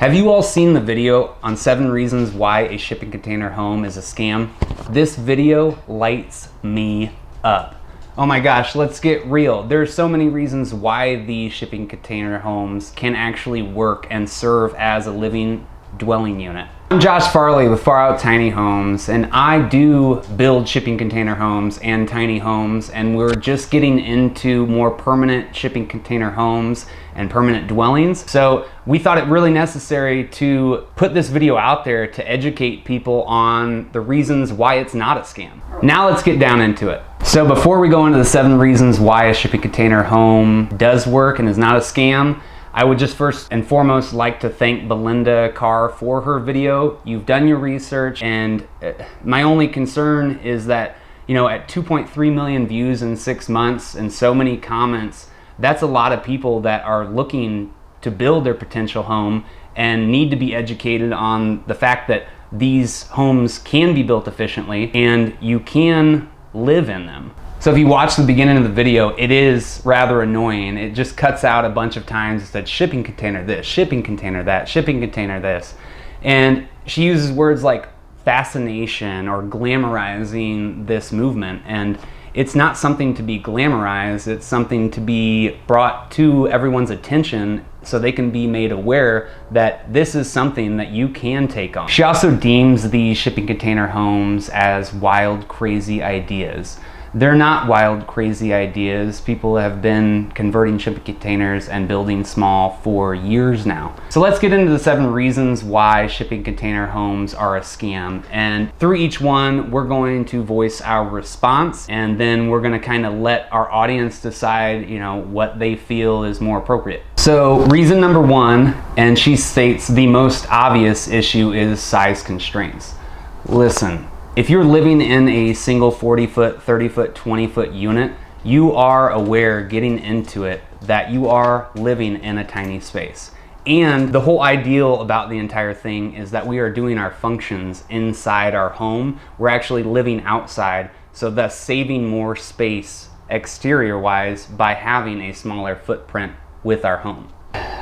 Have you all seen the video on 7 reasons why a shipping container home is a scam? This video lights me up. Oh my gosh, let's get real. There's so many reasons why these shipping container homes can actually work and serve as a living dwelling unit. I'm Josh Farley with Far Out Tiny Homes, and I do build shipping container homes and tiny homes, and we're just getting into more permanent shipping container homes and permanent dwellings. So we thought it really necessary to put this video out there to educate people on the reasons why it's not a scam. Now let's get down into it. So before we go into the 7 reasons why a shipping container home does work and is not a scam, I would just first and foremost like to thank Belinda Carr for her video. You've done your research, and my only concern is that, at 2.3 million views in 6 months and so many comments, that's a lot of people that are looking to build their potential home and need to be educated on the fact that these homes can be built efficiently and you can live in them. So if you watch the beginning of the video, it is rather annoying. It just cuts out a bunch of times. It said shipping container this, shipping container that, shipping container this. And she uses words like fascination or glamorizing this movement. And it's not something to be glamorized. It's something to be brought to everyone's attention so they can be made aware that this is something that you can take on. She also deems these shipping container homes as wild, crazy ideas. They're not wild, crazy ideas. People have been converting shipping containers and building small for years now. So let's get into the 7 reasons why shipping container homes are a scam. And through each one, we're going to voice our response, and then we're gonna kind of let our audience decide, what they feel is more appropriate. So reason number 1, and she states the most obvious issue, is size constraints. Listen. If you're living in a single 40-foot, 30-foot, 20-foot unit, you are aware getting into it that you are living in a tiny space. And the whole ideal about the entire thing is that we are doing our functions inside our home. We're actually living outside, so thus saving more space exterior-wise by having a smaller footprint with our home.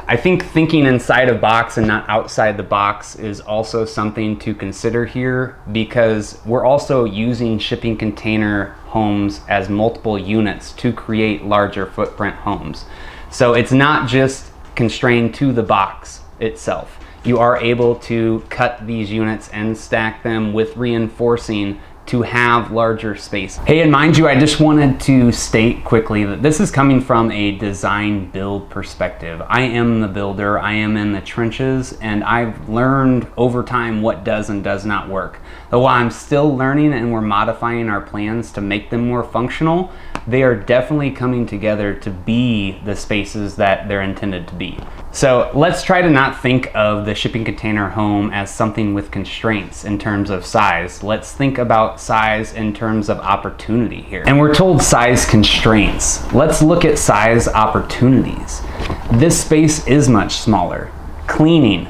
I think thinking inside a box and not outside the box is also something to consider here, because we're also using shipping container homes as multiple units to create larger footprint homes. So it's not just constrained to the box itself. You are able to cut these units and stack them with reinforcing to have larger space. Hey, and mind you, I just wanted to state quickly that this is coming from a design build perspective. I am the builder, I am in the trenches, and I've learned over time what does and does not work. Though I'm still learning and we're modifying our plans to make them more functional, they are definitely coming together to be the spaces that they're intended to be. So let's try to not think of the shipping container home as something with constraints in terms of size. Let's think about size in terms of opportunity here. And we're told size constraints. Let's look at size opportunities. This space is much smaller. Cleaning,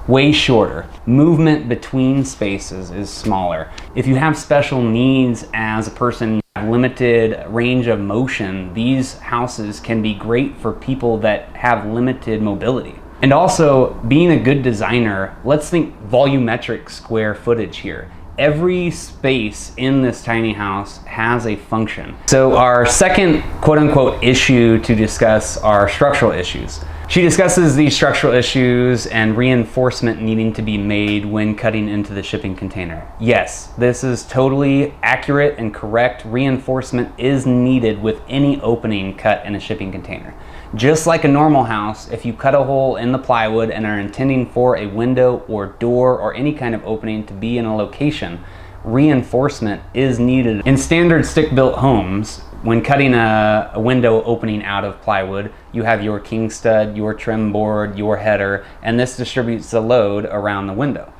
way shorter. Movement between spaces is smaller. If you have special needs as a person, limited range of motion, these houses can be great for people that have limited mobility. And also, being a good designer, let's think volumetric square footage here. Every space in this tiny house has a function. So our second quote-unquote issue to discuss are structural issues. She discusses these structural issues and reinforcement needing to be made when cutting into the shipping container. Yes, this is totally accurate and correct. Reinforcement is needed with any opening cut in a shipping container. Just like a normal house, if you cut a hole in the plywood and are intending for a window or door or any kind of opening to be in a location, reinforcement is needed. In standard stick-built homes, when cutting a window opening out of plywood, you have your king stud, your trim board, your header, and this distributes the load around the window.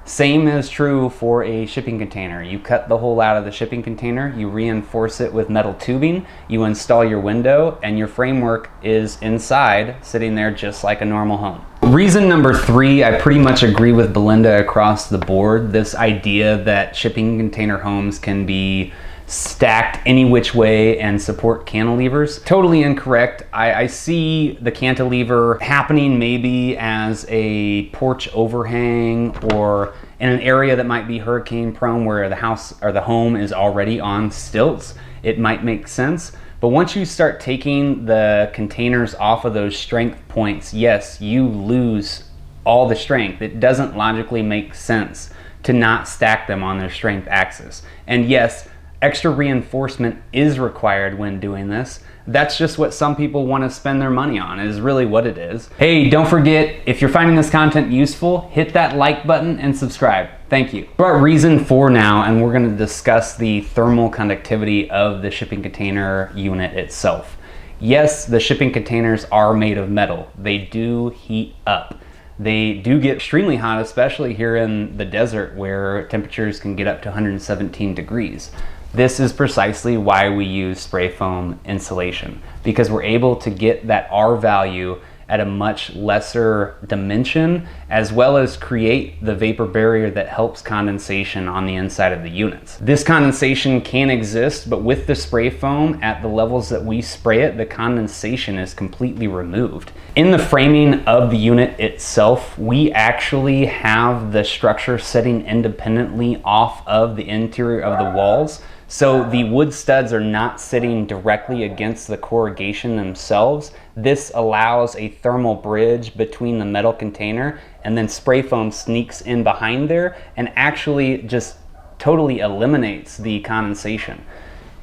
Same is true for a shipping container. You cut the hole out of the shipping container, you reinforce it with metal tubing, you install your window, and your framework is inside, sitting there just like a normal home. Reason number 3, I pretty much agree with Belinda across the board. This idea that shipping container homes can be stacked any which way and support cantilevers. Totally incorrect. I see the cantilever happening maybe as a porch overhang or in an area that might be hurricane prone where the house or the home is already on stilts. It might make sense. But once you start taking the containers off of those strength points, yes, you lose all the strength. It doesn't logically make sense to not stack them on their strength axis. And yes, extra reinforcement is required when doing this. That's just what some people want to spend their money on, is really what it is. Hey, don't forget, if you're finding this content useful, hit that like button and subscribe. Thank you. We're at reason 4 now, and we're going to discuss the thermal conductivity of the shipping container unit itself. Yes, the shipping containers are made of metal. They do heat up. They do get extremely hot, especially here in the desert where temperatures can get up to 117 degrees. This is precisely why we use spray foam insulation, because we're able to get that R value at a much lesser dimension, as well as create the vapor barrier that helps condensation on the inside of the units. This condensation can exist, but with the spray foam at the levels that we spray it, the condensation is completely removed. In the framing of the unit itself, we actually have the structure sitting independently off of the interior of the walls. So the wood studs are not sitting directly against the corrugation themselves. This allows a thermal bridge between the metal container, and then spray foam sneaks in behind there and actually just totally eliminates the condensation.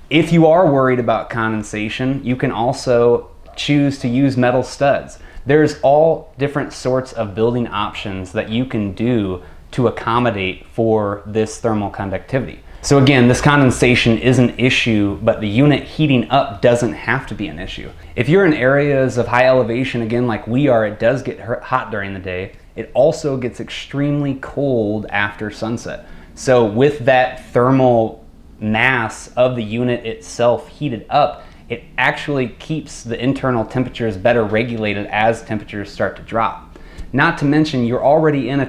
If you are worried about condensation, you can also choose to use metal studs. There's all different sorts of building options that you can do to accommodate for this thermal conductivity. So again, this condensation is an issue, but the unit heating up doesn't have to be an issue. If you're in areas of high elevation, again, like we are, it does get hot during the day. It also gets extremely cold after sunset. So with that thermal mass of the unit itself heated up, it actually keeps the internal temperatures better regulated as temperatures start to drop. Not to mention, you're already in a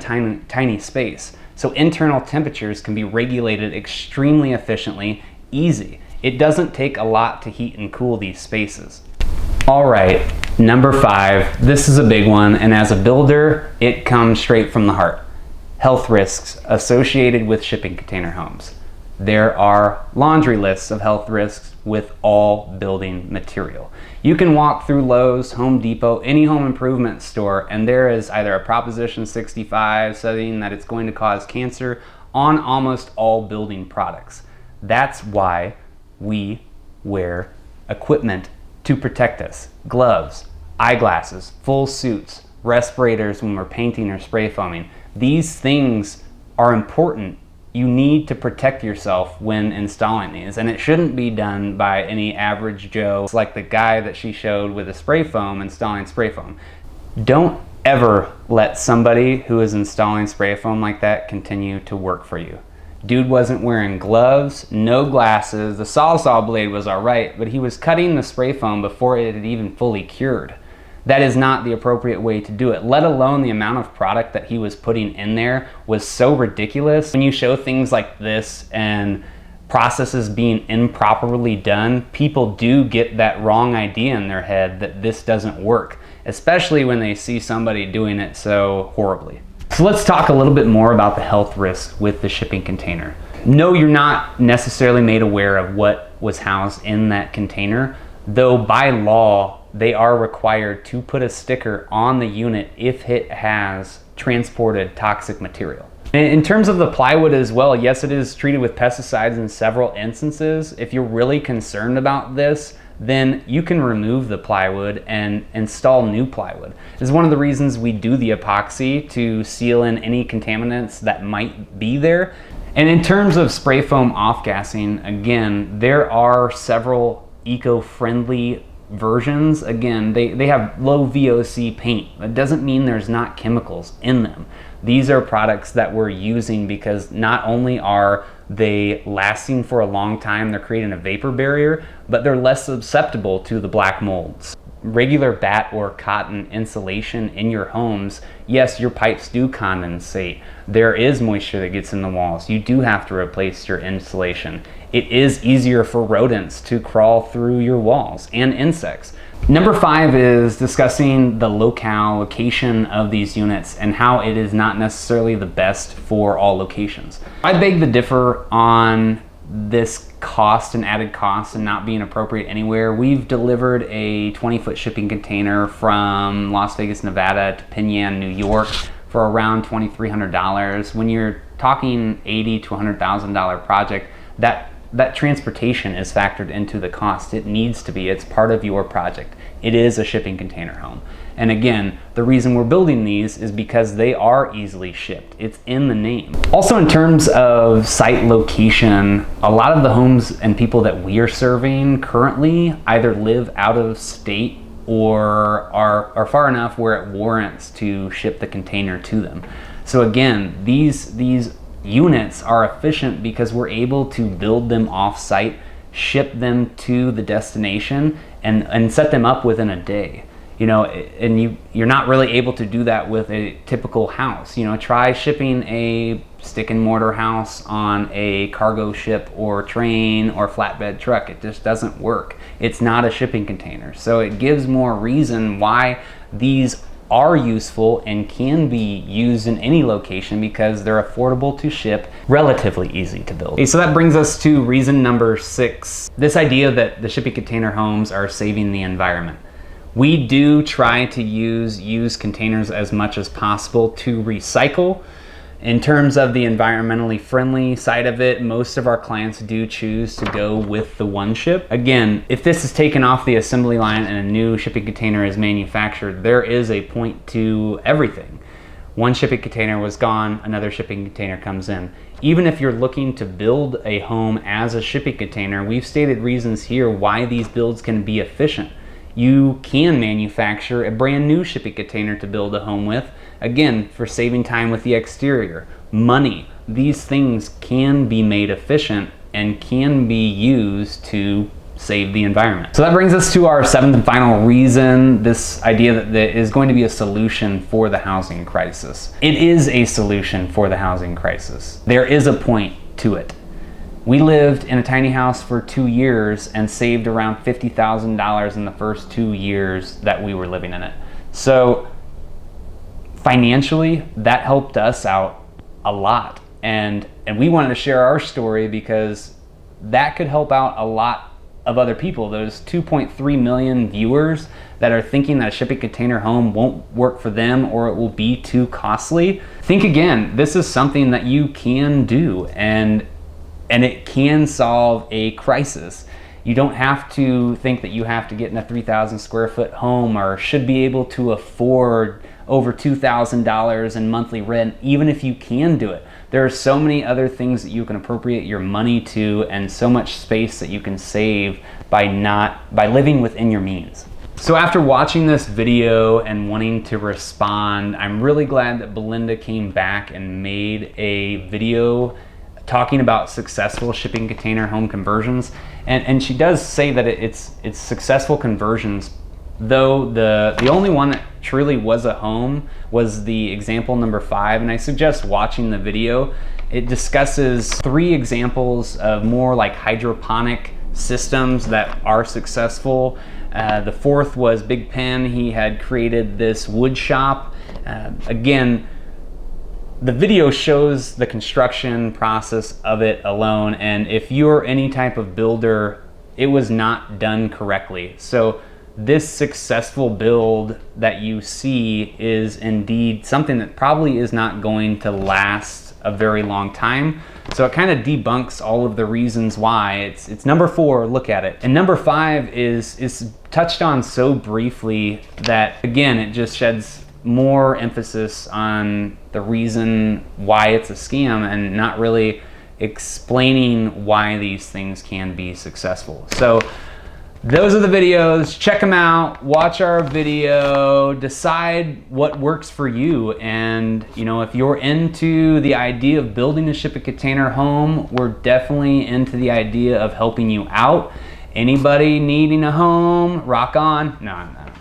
tiny space. So internal temperatures can be regulated extremely efficiently, easy. It doesn't take a lot to heat and cool these spaces. All right, number 5, this is a big one, and as a builder, it comes straight from the heart. Health risks associated with shipping container homes. There are laundry lists of health risks with all building material. You can walk through Lowe's, Home Depot, any home improvement store, and there is either a Proposition 65 saying that it's going to cause cancer on almost all building products. That's why we wear equipment to protect us. Gloves, eyeglasses, full suits, respirators when we're painting or spray foaming. These things are important. You need to protect yourself when installing these, and it shouldn't be done by any average Joe. It's like the guy that she showed with a spray foam installing spray foam. Don't ever let somebody who is installing spray foam like that continue to work for you. Dude wasn't wearing gloves, no glasses. The saw blade was all right, but he was cutting the spray foam before it had even fully cured. That is not the appropriate way to do it, let alone the amount of product that he was putting in there was so ridiculous. When you show things like this and processes being improperly done, people do get that wrong idea in their head that this doesn't work, especially when they see somebody doing it so horribly. So let's talk a little bit more about the health risks with the shipping container. No, you're not necessarily made aware of what was housed in that container, though by law, they are required to put a sticker on the unit if it has transported toxic material. In terms of the plywood as well, yes, it is treated with pesticides in several instances. If you're really concerned about this, then you can remove the plywood and install new plywood. This is one of the reasons we do the epoxy, to seal in any contaminants that might be there. And in terms of spray foam off-gassing, again, there are several eco-friendly versions. Again, they have low VOC paint. That doesn't mean there's not chemicals in them. These are products that we're using because not only are they lasting for a long time, they're creating a vapor barrier, but they're less susceptible to the black molds. regular batt or cotton insulation in your homes, yes, your pipes do condensate. There is moisture that gets in the walls. You do have to replace your insulation. It is easier for rodents to crawl through your walls and insects. Number 5 is discussing the location of these units and how it is not necessarily the best for all locations. I beg to differ on this cost and added cost and not being appropriate anywhere. We've delivered a 20-foot shipping container from Las Vegas, Nevada to Penn, New York for around $2,300. When you're talking $80,000 to $100,000 project, that transportation is factored into the cost. It needs to be. It's part of your project. It is a shipping container home. And again, the reason we're building these is because they are easily shipped. It's in the name. Also, in terms of site location, a lot of the homes and people that we are serving currently either live out of state or are far enough where it warrants to ship the container to them. So again, these units are efficient because we're able to build them off-site, ship them to the destination, and set them up within a day. You know, and you're not really able to do that with a typical house. You know, try shipping a stick and mortar house on a cargo ship or train or flatbed truck. It just doesn't work. It's not a shipping container. So it gives more reason why these are useful and can be used in any location because they're affordable to ship, relatively easy to build. Okay, so that brings us to reason number 6. This idea that the shipping container homes are saving the environment. We do try to use used containers as much as possible to recycle. In terms of the environmentally friendly side of it, most of our clients do choose to go with the one ship. Again, if this is taken off the assembly line and a new shipping container is manufactured, there is a point to everything. One shipping container was gone, another shipping container comes in. Even if you're looking to build a home as a shipping container, we've stated reasons here why these builds can be efficient. You can manufacture a brand new shipping container to build a home with, again, for saving time with the exterior, money. These things can be made efficient and can be used to save the environment. So that brings us to our 7th and final reason, this idea that there is going to be a solution for the housing crisis. It is a solution for the housing crisis. There is a point to it. We lived in a tiny house for 2 years and saved around $50,000 in the first 2 years that we were living in it. So financially, that helped us out a lot. And we wanted to share our story because that could help out a lot of other people. Those 2.3 million viewers that are thinking that a shipping container home won't work for them or it will be too costly. Think again, this is something that you can do and it can solve a crisis. You don't have to think that you have to get in a 3,000 square foot home or should be able to afford over $2,000 in monthly rent, even if you can do it. There are so many other things that you can appropriate your money to and so much space that you can save by living within your means. So after watching this video and wanting to respond, I'm really glad that Belinda came back and made a video talking about successful shipping container home conversions. And she does say that it's successful conversions, though the only one that truly was a home was the example number 5. And I suggest watching the video. It discusses 3 examples of more like hydroponic systems that are successful. The 4th was Big Pen. He had created this wood shop. Again, the video shows the construction process of it alone, and if you're any type of builder, it was not done correctly. So this successful build that you see is indeed something that probably is not going to last a very long time. So it kind of debunks all of the reasons why. It's number 4, look at it. And number 5 is touched on so briefly that, again, it just sheds more emphasis on the reason why it's a scam and not really explaining why these things can be successful. So those are the videos. Check them out, watch our video, decide what works for you. And you know, if you're into the idea of building a shipping container home, we're definitely into the idea of helping you out. Anybody needing a home, rock on. No, I'm not.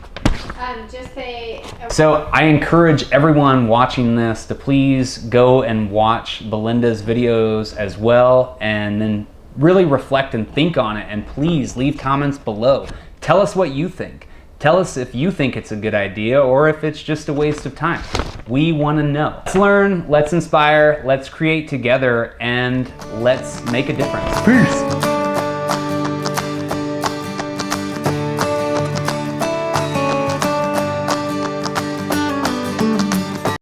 just say... So I encourage everyone watching this to please go and watch Belinda's videos as well, and then really reflect and think on it, and please leave comments below. Tell us what you think. Tell us if you think it's a good idea or if it's just a waste of time. We want to know. Let's learn, let's inspire, let's create together, and let's make a difference. Peace.